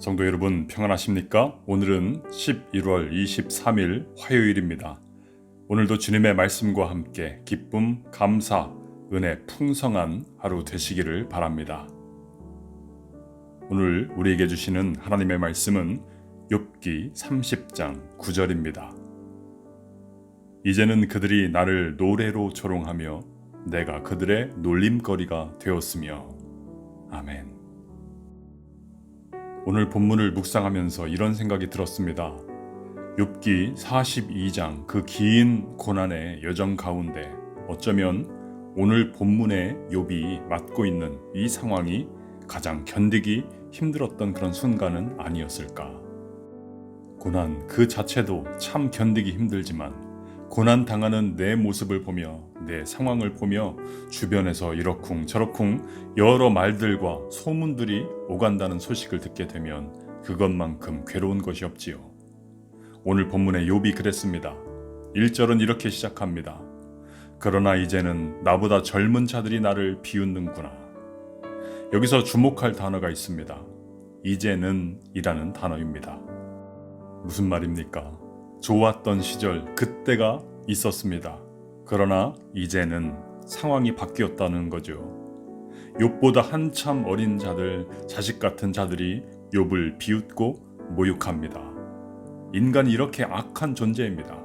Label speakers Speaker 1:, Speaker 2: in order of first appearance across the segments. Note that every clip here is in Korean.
Speaker 1: 성도 여러분 평안하십니까? 오늘은 11월 23일 화요일입니다. 오늘도 주님의 말씀과 함께 기쁨, 감사, 은혜 풍성한 하루 되시기를 바랍니다. 오늘 우리에게 주시는 하나님의 말씀은 욥기 30장 9절입니다. 이제는 그들이 나를 노래로 조롱하며 내가 그들의 놀림거리가 되었으며. 아멘. 오늘 본문을 묵상하면서 이런 생각이 들었습니다. 욥기 42장 그 긴 고난의 여정 가운데 어쩌면 오늘 본문의 욥이 맡고 있는 이 상황이 가장 견디기 힘들었던 그런 순간은 아니었을까. 고난 그 자체도 참 견디기 힘들지만 고난 당하는 내 모습을 보며 내 상황을 보며 주변에서 이러쿵 저러쿵 여러 말들과 소문들이 오간다는 소식을 듣게 되면 그것만큼 괴로운 것이 없지요. 오늘 본문의 욥이 그랬습니다. 1절은 이렇게 시작합니다. 그러나 이제는 나보다 젊은 자들이 나를 비웃는구나. 여기서 주목할 단어가 있습니다. 이제는 이라는 단어입니다. 무슨 말입니까? 좋았던 시절 그때가 있었습니다. 그러나 이제는 상황이 바뀌었다는 거죠. 욥보다 한참 어린 자들, 자식 같은 자들이 욥을 비웃고 모욕합니다. 인간이 이렇게 악한 존재입니다.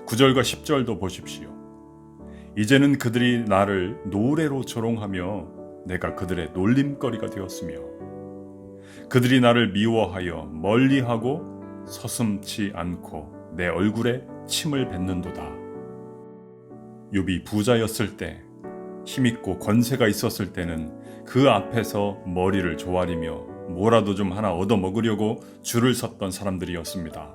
Speaker 1: 9절과 10절도 보십시오. 이제는 그들이 나를 노래로 조롱하며 내가 그들의 놀림거리가 되었으며 그들이 나를 미워하여 멀리하고 서슴지 않고 내 얼굴에 침을 뱉는도다. 욥이 부자였을 때, 힘있고 권세가 있었을 때는 그 앞에서 머리를 조아리며 뭐라도 좀 하나 얻어먹으려고 줄을 섰던 사람들이었습니다.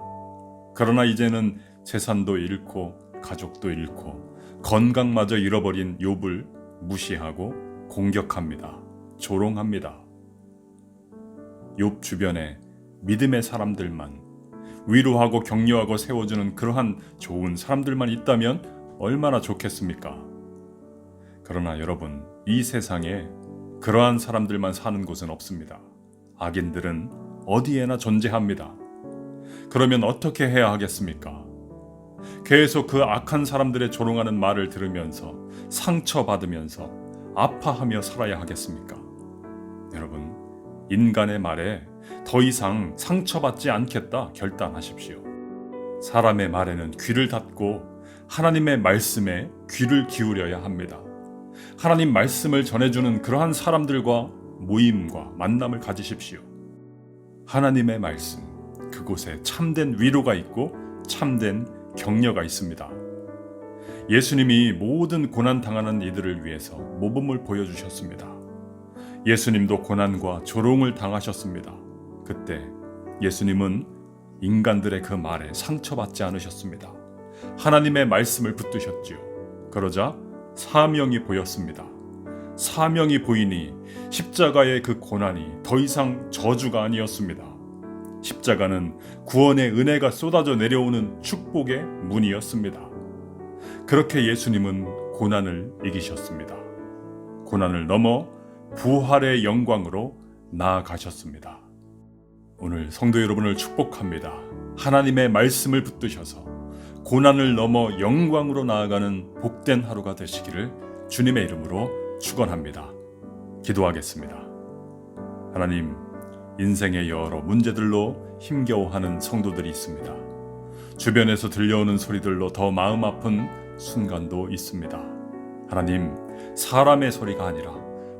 Speaker 1: 그러나 이제는 재산도 잃고 가족도 잃고 건강마저 잃어버린 욥을 무시하고 공격합니다. 조롱합니다. 욥 주변에 믿음의 사람들만, 위로하고 격려하고 세워주는 그러한 좋은 사람들만 있다면 얼마나 좋겠습니까? 그러나 여러분, 이 세상에 그러한 사람들만 사는 곳은 없습니다. 악인들은 어디에나 존재합니다. 그러면 어떻게 해야 하겠습니까? 계속 그 악한 사람들의 조롱하는 말을 들으면서 상처받으면서 아파하며 살아야 하겠습니까? 여러분, 인간의 말에 더 이상 상처받지 않겠다 결단하십시오. 사람의 말에는 귀를 닫고 하나님의 말씀에 귀를 기울여야 합니다. 하나님 말씀을 전해주는 그러한 사람들과 모임과 만남을 가지십시오. 하나님의 말씀, 그곳에 참된 위로가 있고 참된 격려가 있습니다. 예수님이 모든 고난 당하는 이들을 위해서 모범을 보여주셨습니다. 예수님도 고난과 조롱을 당하셨습니다. 그때 예수님은 인간들의 그 말에 상처받지 않으셨습니다. 하나님의 말씀을 붙드셨지요. 그러자 사명이 보였습니다. 사명이 보이니 십자가의 그 고난이 더 이상 저주가 아니었습니다. 십자가는 구원의 은혜가 쏟아져 내려오는 축복의 문이었습니다. 그렇게 예수님은 고난을 이기셨습니다. 고난을 넘어 부활의 영광으로 나아가셨습니다. 오늘 성도 여러분을 축복합니다. 하나님의 말씀을 붙드셔서 고난을 넘어 영광으로 나아가는 복된 하루가 되시기를 주님의 이름으로 축원합니다. 기도하겠습니다. 하나님, 인생의 여러 문제들로 힘겨워하는 성도들이 있습니다. 주변에서 들려오는 소리들로 더 마음 아픈 순간도 있습니다. 하나님, 사람의 소리가 아니라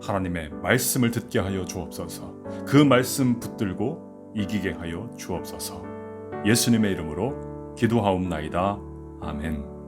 Speaker 1: 하나님의 말씀을 듣게 하여 주옵소서. 그 말씀 붙들고 이기게 하여 주옵소서. 예수님의 이름으로 기도하옵나이다. 아멘.